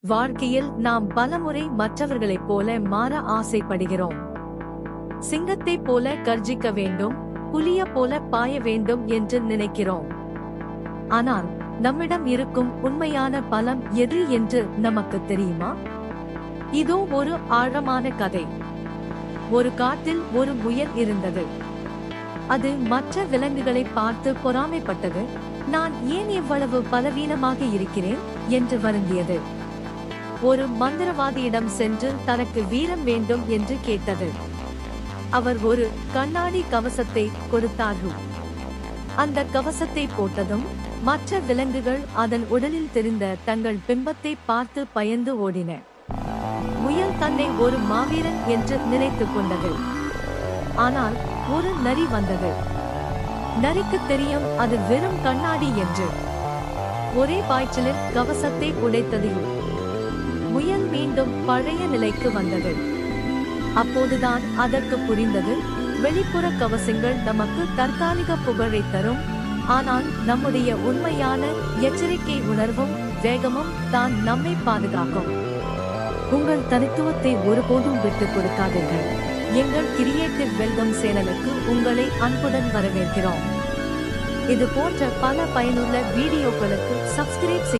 வாழ்க்கையில் நாம் பலமுறை மற்றவர்களைப் போல மாற ஆசைப்படுகிறோம். சிங்கத்தைப் போல கர்ஜிக்க வேண்டும், புலிய போல பாய வேண்டும் என்று நினைக்கிறோம். ஆனால் நம்மிடம் இருக்கும் உண்மையான பலம் எது என்று நமக்கு தெரியுமா? இதோ ஒரு ஆழமான கதை. ஒரு காட்டில் ஒரு முயல் இருந்தது. அது மற்ற விலங்குகளை பார்த்து பொறாமைப்பட்டது. நான் ஏன் இவ்வளவு பலவீனமாக இருக்கிறேன் என்று வருந்தியது. ஒரு மந்திரவாதியிடம் சென்று தனக்கு வீரம் வேண்டும் என்று கேட்டது. அவர் ஒரு கண்ணாடி கவசத்தை கொடுத்தார்கள். அந்த கவசத்தை போட்டதும் மற்ற விலங்குகள் அதன் உடலில் தெரிந்த தங்கள் பிம்பத்தை பார்த்து பயந்து ஓடின. முயல் தன்னை ஒரு மாவீரன் என்று நினைத்துக் கொண்டது. ஆனால் ஒரு நரி வந்தது. நரிக்கு தெரியும் அது வெறும் கண்ணாடி என்று. ஒரே பாய்ச்சலில் கவசத்தை உடைத்தது. முயல் மீண்டும் பழைய நிலைக்கு வந்தது. அப்போதுதான் அதற்கு புரிந்தது, வெளிப்புற கவசங்கள் நமக்கு தற்காலிக புகழை தரும், ஆனால் நம்முடைய உண்மையான எச்சரிக்கை உணர்வும் வேகமும் தான் நம்மை பாதுகாக்கும். உங்கள் தனித்துவத்தை ஒருபோதும் விட்டுக் கொடுக்காதீர்கள். எங்கள் கிரியேட்டிவ் வெல்கம் சேனலுக்கு உங்களை அன்புடன் வரவேற்கிறோம். இது போன்ற பல பயனுள்ள வீடியோக்களுக்கு சப்ஸ்கிரைப்